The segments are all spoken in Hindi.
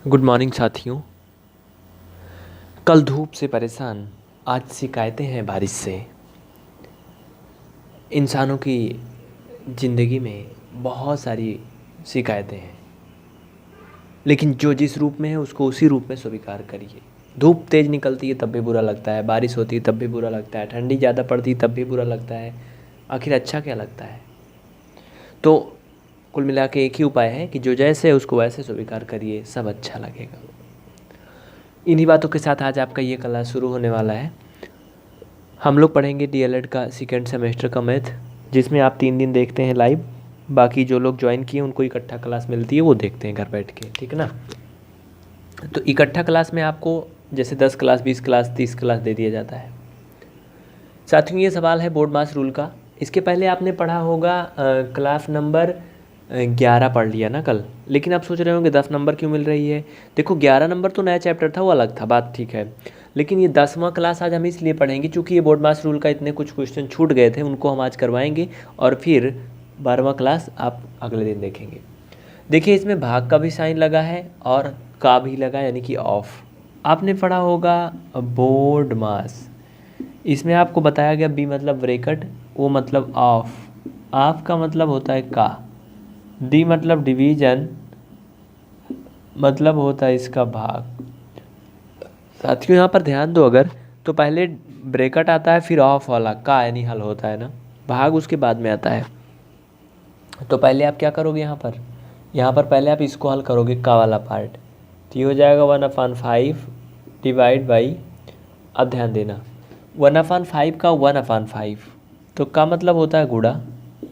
गुड मॉर्निंग साथियों। कल धूप से परेशान, आज शिकायतें हैं बारिश से। इंसानों की ज़िंदगी में बहुत सारी शिकायतें हैं, लेकिन जो जिस रूप में है उसको उसी रूप में स्वीकार करिए। धूप तेज़ निकलती है तब भी बुरा लगता है, बारिश होती है तब भी बुरा लगता है, ठंडी ज़्यादा पड़ती है तब भी बुरा लगता है। आखिर अच्छा क्या लगता है? तो कुल मिला के एक ही उपाय है कि जो जैसे है उसको वैसे स्वीकार करिए, सब अच्छा लगेगा। इन्हीं बातों के साथ आज आपका ये क्लास शुरू होने वाला है। हम लोग पढ़ेंगे डीएलएड का सेकेंड सेमेस्टर का मैथ, जिसमें आप 3 दिन देखते हैं लाइव। बाकी जो लोग ज्वाइन किए उनको इकट्ठा क्लास मिलती है, वो देखते हैं घर बैठ के, ठीक है ना। तो इकट्ठा क्लास में आपको जैसे 10 क्लास, 20 क्लास, 30 क्लास दे दिया जाता है। साथियों, ये सवाल है बोर्ड मास रूल का। इसके पहले आपने पढ़ा होगा क्लास नंबर 11 पढ़ लिया ना कल, लेकिन आप सोच रहे होंगे 10 नंबर क्यों मिल रही है। देखो 11 नंबर तो नया चैप्टर था, वो अलग था, बात ठीक है। लेकिन ये 10वां क्लास आज हम इसलिए पढ़ेंगे क्योंकि ये बोर्ड मास रूल का इतने कुछ क्वेश्चन छूट गए थे, उनको हम आज करवाएंगे। और फिर 12वां क्लास आप अगले दिन देखेंगे। देखिए इसमें भाग का भी साइन लगा है और का भी लगा, यानी कि ऑफ। आपने पढ़ा होगा बोर्ड मास, इसमें आपको बताया गया बी मतलब ब्रैकेट, ओ मतलब ऑफ, ऑफ का मतलब होता है का, डी मतलब डिवीजन, मतलब होता है इसका भाग। साथियों यहाँ पर ध्यान दो, अगर तो पहले ब्रैकेट आता है, फिर ऑफ वाला का यानी हल होता है ना, भाग उसके बाद में आता है। तो पहले आप क्या करोगे, यहाँ पर पहले आप इसको हल करोगे, का वाला पार्ट। तो ये हो जाएगा 1/5 डिवाइड बाई, अब ध्यान देना 1/5 का 1/5, तो का मतलब होता है गुणा,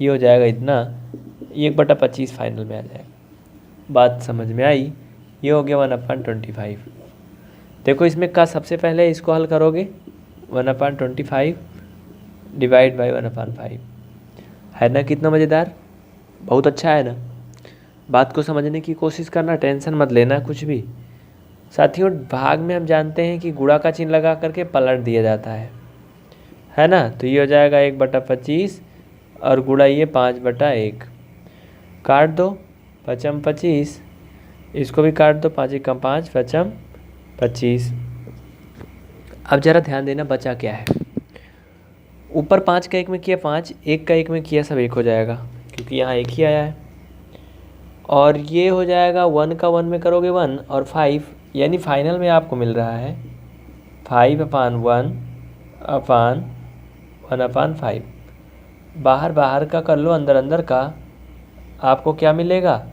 ये हो जाएगा इतना, 1/25 फाइनल में आ जाएगा। बात समझ में आई? ये हो गया 1/25। देखो इसमें का सबसे पहले इसको हल करोगे, 1/25 डिवाइड बाई 1/5, है ना कितना मज़ेदार, बहुत अच्छा है ना। बात को समझने की कोशिश करना, टेंशन मत लेना कुछ भी। साथियों भाग में हम जानते हैं कि गुणा का चिन्ह लगा करके पलट दिया जाता है ना। तो ये हो जाएगा 1/25 और गुणा ये 5/1, काट दो 5×25, इसको भी काट दो, 5 × 5 5×25। अब ज़रा ध्यान देना बचा क्या है। ऊपर 5 का 1 में किया 5, 1 का 1 में किया, सब 1 हो जाएगा क्योंकि यहाँ 1 ही आया है। और ये हो जाएगा 1 का 1 में करोगे 1 और 5, यानी फाइनल में आपको मिल रहा है 5/1/1/5। बाहर बाहर का कर लो, अंदर अंदर का, आपको क्या मिलेगा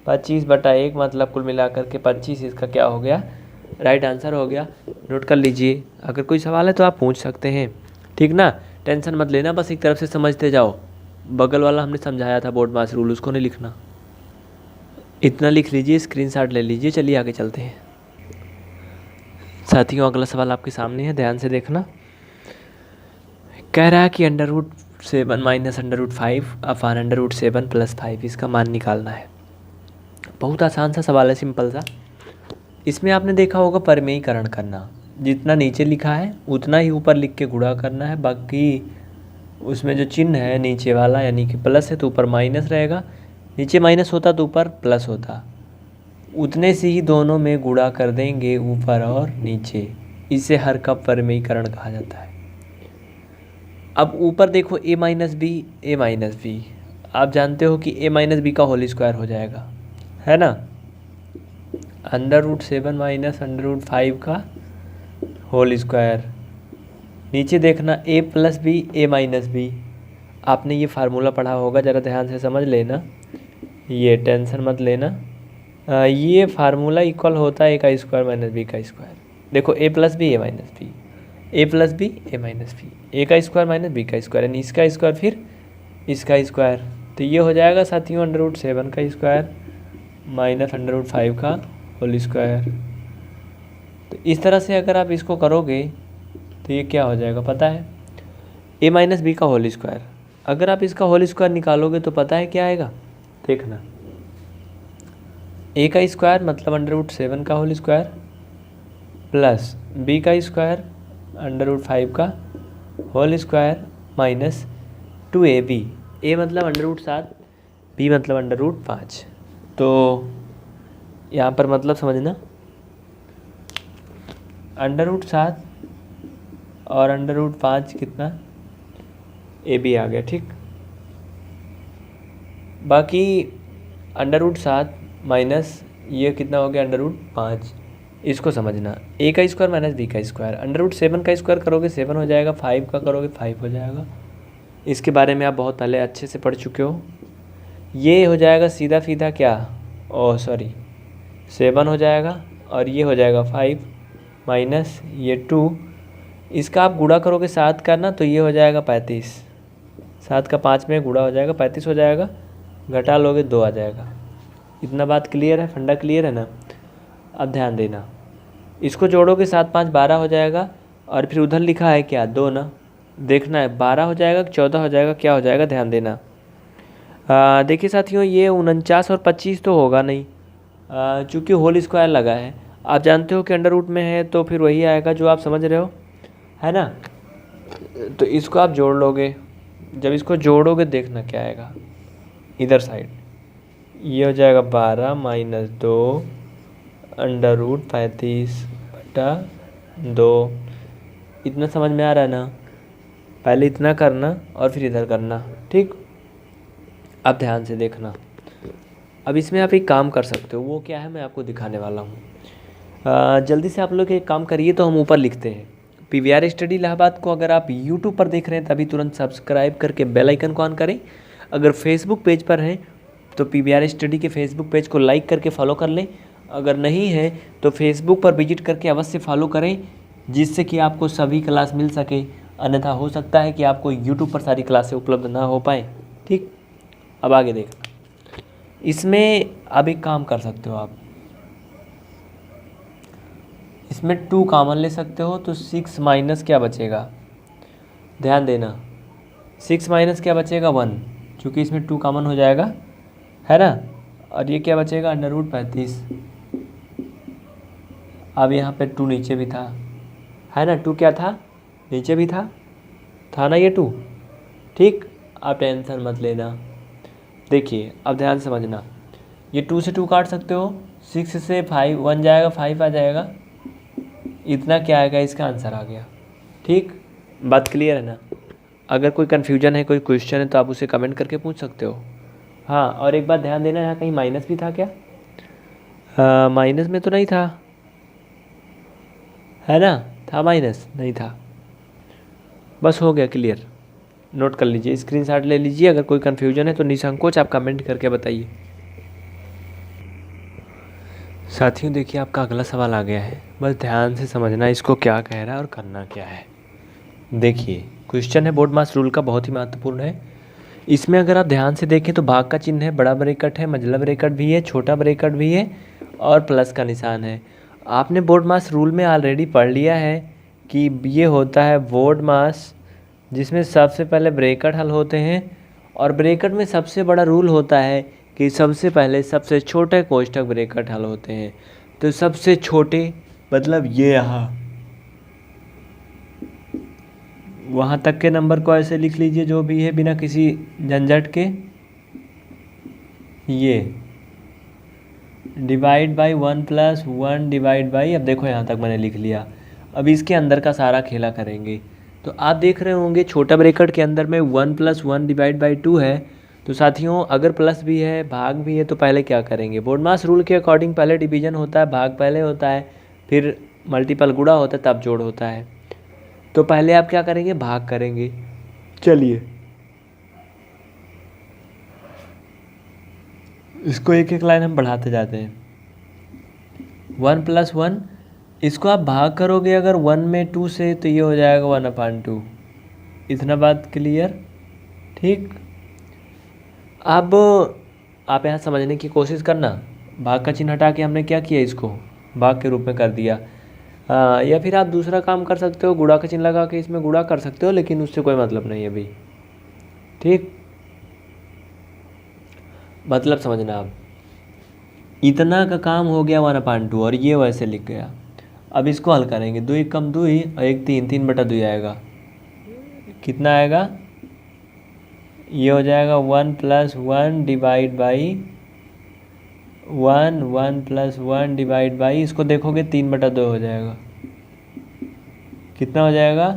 25/1, मतलब कुल मिलाकर के 25, इसका क्या हो गया, राइट आंसर हो गया। नोट कर लीजिए, अगर कोई सवाल है तो आप पूछ सकते हैं, ठीक ना। टेंशन मत लेना, बस एक तरफ से समझते जाओ। बगल वाला हमने समझाया था बोर्ड मास रूल, उसको नहीं लिखना, इतना लिख लीजिए, स्क्रीनशॉट ले लीजिए। चलिए आगे चलते हैं साथियों। अगला सवाल आपके सामने है, ध्यान से देखना। कह रहा है कि √7 माइनस √5 अपान √7 + 5, इसका मान निकालना है। बहुत आसान सा सवाल है, सिंपल सा। इसमें आपने देखा होगा परिमेयीकरण करना, जितना नीचे लिखा है उतना ही ऊपर लिख के गुणा करना है। बाकी उसमें जो चिन्ह है नीचे वाला, यानी कि प्लस है तो ऊपर माइनस रहेगा, नीचे माइनस होता तो ऊपर प्लस होता, उतने से ही दोनों में गुणा कर देंगे, ऊपर और नीचे। इसे हर का परिमेयीकरण कहा जाता है। अब ऊपर देखो a-b, आप जानते हो कि a-b का होल स्क्वायर हो जाएगा, है ना। √7 माइनस √5 का होल स्क्वायर। नीचे देखना a+b, आपने ये फार्मूला पढ़ा होगा, ज़रा ध्यान से समझ लेना, ये टेंशन मत लेना। ये फार्मूला इक्वल होता है a का स्क्वायर माइनस b का स्क्वायर। देखो a+b a-b, a+b a-b, a का स्क्वायर माइनस b का स्क्वायर, यानी इसका स्क्वायर फिर इसका स्क्वायर। तो ये हो जाएगा साथियों √7 का स्क्वायर माइनस √5 का होल स्क्वायर। तो इस तरह से अगर आप इसको करोगे तो ये क्या हो जाएगा पता है, a-b का होल स्क्वायर। अगर आप इसका होल स्क्वायर निकालोगे तो पता है क्या आएगा, देखना, a का स्क्वायर मतलब √7 का होल स्क्वायर प्लस b का स्क्वायर √5 का whole square minus 2ab, a मतलब √7, b मतलब √5। तो यहाँ पर मतलब समझना, √7 और √5 कितना, ए बी आ गया। ठीक, बाकी √7 माइनस ये कितना हो गया, √5। इसको समझना, ए का स्क्वायर माइनस बी का स्क्वायर, √7 का स्क्वायर करोगे 7 हो जाएगा, 5 का करोगे 5 हो जाएगा। इसके बारे में आप बहुत पहले अच्छे से पढ़ चुके हो। ये हो जाएगा सीधा सीधा क्या, ओह सॉरी 7 हो जाएगा, और ये हो जाएगा 5 माइनस ये 2। इसका आप गुणा करोगे 7 का ना, तो ये हो जाएगा 35। 7 का 5 में गुणा हो जाएगा 35 हो जाएगा, घटा लोगे 2 आ जाएगा। इतना बात क्लियर है, फंडा क्लियर है ना। अब ध्यान देना, इसको जोड़ोगे 7 5 12 हो जाएगा, और फिर उधर लिखा है क्या 2 ना, देखना है 12 हो जाएगा 14 हो जाएगा, क्या हो जाएगा ध्यान देना। देखिए साथियों, ये 49 और 25 तो होगा नहीं, चूँकि होल स्क्वायर लगा है। आप जानते हो कि अंडर रूट में है तो फिर वही आएगा जो आप समझ रहे हो, है ना। तो इसको आप जोड़ लोगे, जब इसको जोड़ोगे देखना क्या आएगा इधर साइड, ये हो जाएगा 12 माइनस 2 √35/2। इतना समझ में आ रहा है ना। पहले इतना करना और फिर इधर करना। ठीक, अब ध्यान से देखना। अब इसमें आप एक काम कर सकते हो, वो क्या है मैं आपको दिखाने वाला हूँ। जल्दी से आप लोग एक काम करिए, तो हम ऊपर लिखते हैं PVR स्टडी इलाहाबाद को। अगर आप यूट्यूब पर देख रहे हैं तभी तुरंत सब्सक्राइब करके बेल आइकन को ऑन करें। अगर फेसबुक पेज पर हैं तो PVR स्टडी के फेसबुक पेज को लाइक करके फॉलो कर लें। अगर नहीं है तो फेसबुक पर विजिट करके अवश्य फॉलो करें, जिससे कि आपको सभी क्लास मिल सके। अन्यथा हो सकता है कि आपको यूट्यूब पर सारी क्लासें उपलब्ध ना हो पाए। ठीक, अब आगे देखना। इसमें अब एक काम कर सकते हो आप, इसमें 2 कॉमन ले सकते हो, तो 6 माइनस क्या बचेगा, ध्यान देना 6 माइनस क्या बचेगा 1, क्योंकि इसमें 2 कॉमन हो जाएगा, है ना। और ये क्या बचेगा √35। अब यहाँ पे 2 नीचे भी था, है ना, 2 क्या था नीचे भी था ना ये 2। ठीक, आप टेंशन मत लेना। देखिए अब ध्यान समझना, ये 2 से 2 काट सकते हो, 6 से 5 1 जाएगा, 5 आ जाएगा, इतना क्या आएगा, इसका आंसर आ गया। ठीक, बात क्लियर है ना। अगर कोई कन्फ्यूजन है, कोई क्वेश्चन है, तो आप उसे कमेंट करके पूछ सकते हो। हाँ, और एक बात ध्यान देना, यहाँ कहीं माइनस भी था क्या, माइनस में तो नहीं था, है ना, था माइनस नहीं था। बस हो गया क्लियर, नोट कर लीजिए, स्क्रीनशॉट ले लीजिए। अगर कोई कन्फ्यूजन है तो निसंकोच आप कमेंट करके बताइए। साथियों देखिए, आपका अगला सवाल आ गया है, बस ध्यान से समझना इसको क्या कह रहा है और करना क्या है। देखिए क्वेश्चन है बोर्ड मास रूल का, बहुत ही महत्वपूर्ण है। इसमें अगर आप ध्यान से देखें तो भाग का चिन्ह है, बड़ा ब्रैकेट है, मझला ब्रैकेट भी है, छोटा ब्रैकेट भी है, और प्लस का निशान है। आपने बोर्ड मास रूल में ऑलरेडी पढ़ लिया है कि ये होता है बोर्ड मास, जिसमें सबसे पहले ब्रैकेट हल होते हैं, और ब्रैकेट में सबसे बड़ा रूल होता है कि सबसे पहले सबसे छोटे कोष्ठक ब्रैकेट हल होते हैं। तो सबसे छोटे मतलब ये यहाँ, वहाँ तक के नंबर को ऐसे लिख लीजिए जो भी है, बिना किसी झंझट के। ये डिवाइड बाई 1 + 1 डिवाइड बाई, अब देखो यहाँ तक मैंने लिख लिया। अब इसके अंदर का सारा खेला करेंगे। तो आप देख रहे होंगे छोटा ब्रैकेट के अंदर में 1 + 1 डिवाइड बाई 2 है। तो साथियों अगर प्लस भी है भाग भी है तो पहले क्या करेंगे, बोर्ड मास रूल के अकॉर्डिंग पहले डिवीजन होता है, भाग पहले होता है, फिर मल्टीपल गुणा होता है, तब जोड़ होता है। तो पहले आप क्या करेंगे, भाग करेंगे। चलिए इसको एक एक लाइन हम बढ़ाते जाते हैं। 1 + 1, इसको आप भाग करोगे अगर 1 में 2 से, तो ये हो जाएगा 1/2। इतना बात क्लियर। ठीक, अब आप यहाँ समझने की कोशिश करना। भाग का चिन्ह हटा के हमने क्या किया, इसको भाग के रूप में कर दिया। या फिर आप दूसरा काम कर सकते हो, गुणा का चिन्ह लगा के इसमें गुणा कर सकते हो, लेकिन उससे कोई मतलब नहीं है अभी। ठीक, मतलब समझना आप, इतना का काम हो गया 1/2, और ये वैसे लिख गया। अब इसको हल करेंगे, 2 × 2 और 1 3, 3/2 आएगा। कितना आएगा, ये हो जाएगा 1 + 1 divide by 1 1 plus 1 divide by, इसको देखोगे 3/2 हो जाएगा। कितना हो जाएगा?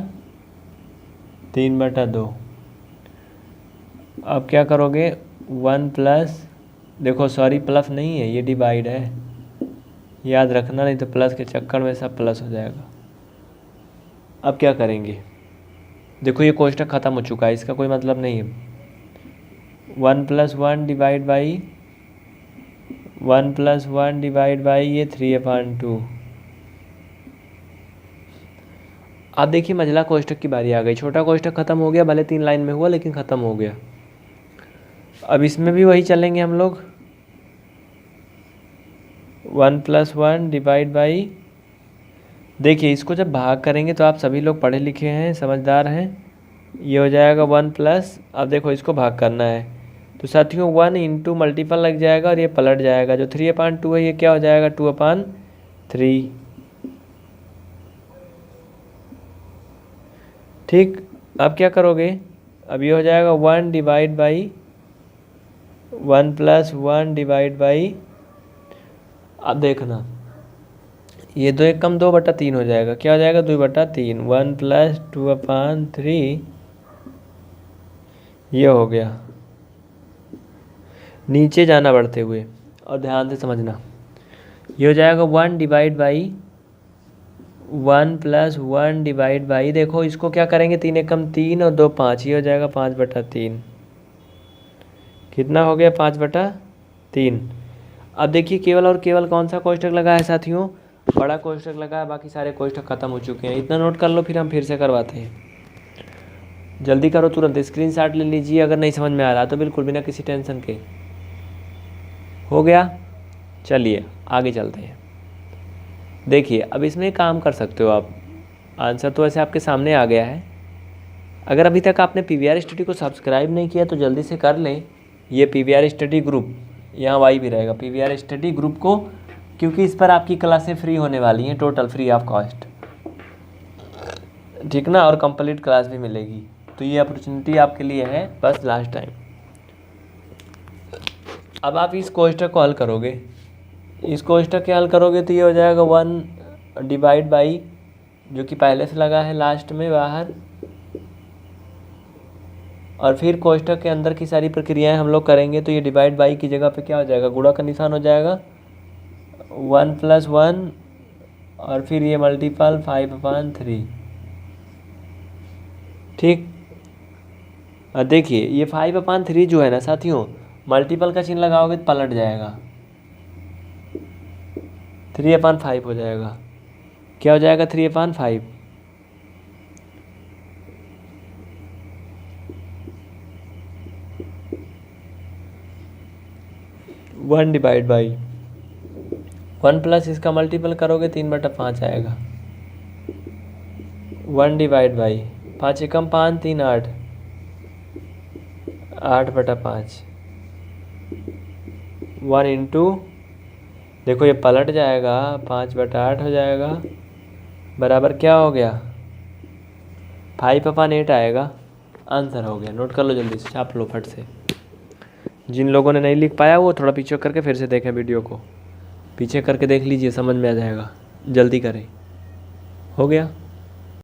3/2। अब क्या करोगे? 1 प्लस, देखो सॉरी प्लस नहीं है, ये डिवाइड है, याद रखना, नहीं तो प्लस के चक्कर में सब प्लस हो जाएगा। अब क्या करेंगे? देखो ये कोष्टक ख़त्म हो चुका है, इसका कोई मतलब नहीं है। 1 plus 1 divide by 1 plus 1 divide by ये 3/2। अब देखिए मझला कोष्टक की बारी आ गई। छोटा कोष्टक ख़त्म हो गया, भले 3 लाइन में हुआ लेकिन ख़त्म हो गया। अब इसमें भी वही चलेंगे हम लोग। 1 प्लस 1 डिवाइड बाई, देखिए इसको जब भाग करेंगे तो आप सभी लोग पढ़े लिखे हैं, समझदार हैं, ये हो जाएगा 1 प्लस, अब देखो इसको भाग करना है तो साथियों 1 इंटू मल्टीपल लग जाएगा और ये पलट जाएगा। जो 3/2 है ये क्या हो जाएगा? 2/3। ठीक, अब क्या करोगे? अब ये हो जाएगा 1 divide by 1 plus 1 divide by, अब देखना ये 2 एकम 2/3 हो जाएगा। क्या हो जाएगा? 2/3। 1 प्लस 2/3 ये हो गया। नीचे जाना बढ़ते हुए और ध्यान से समझना, ये हो जाएगा 1 divide by 1 plus 1 divide by, देखो इसको क्या करेंगे? 3 एकम 3 और 2 5, ये हो जाएगा 5/3। कितना हो गया? 5/3। अब देखिए केवल और केवल कौन सा कोष्टक लगा है साथियों? बड़ा कोष्टक लगा है, बाकी सारे कोष्टक खत्म हो चुके हैं। इतना नोट कर लो, फिर हम फिर से करवाते हैं। जल्दी करो, तुरंत स्क्रीनशॉट ले लीजिए अगर नहीं समझ में आ रहा तो, बिल्कुल बिना किसी टेंशन के। हो गया? चलिए आगे चलते हैं। देखिए अब इसमें एक काम कर सकते हो आप, आंसर तो वैसे आपके सामने आ गया है। अगर अभी तक आपने PVR स्टडी को सब्सक्राइब नहीं किया तो जल्दी से कर लें। ये PVR स्टडी ग्रुप, यहाँ वाई भी रहेगा, PVR स्टडी ग्रुप को, क्योंकि इस पर आपकी क्लासें फ्री होने वाली हैं, टोटल फ्री ऑफ कॉस्ट, ठीक ना, और कंप्लीट क्लास भी मिलेगी। तो ये अपॉर्चुनिटी आपके लिए है, बस लास्ट टाइम। अब आप इस कोष्टक को हल करोगे, इस कोष्टक के हल करोगे तो ये हो जाएगा 1 डिवाइड बाई, जो कि पहले से लगा है लास्ट में बाहर, और फिर कोष्टक के अंदर की सारी प्रक्रियाएं हम लोग करेंगे तो ये डिवाइड बाई की जगह पे क्या हो जाएगा? गुणा का निशान हो जाएगा। 1 प्लस 1 और फिर ये मल्टीपल 5/3। ठीक, देखिए ये 5/3 जो है ना साथियों, मल्टीपल का चिन्ह लगाओगे तो पलट जाएगा, 3/5 हो जाएगा। क्या हो जाएगा? 3/5। 1 डिवाइड बाई 1 प्लस इसका मल्टीपल करोगे 3/5 आएगा। 1 डिवाइड बाई 5 एकम 5 3 8, 8/5। 1 इंटू, देखो ये पलट जाएगा, 5/8 हो जाएगा, बराबर क्या हो गया? 5/8 आएगा। आंसर हो गया। नोट कर लो, जल्दी से छाप लो फट से। जिन लोगों ने नहीं लिख पाया वो थोड़ा पीछे करके फिर से देखें वीडियो को, पीछे करके देख लीजिए, समझ में आ जाएगा। जल्दी करें। हो गया?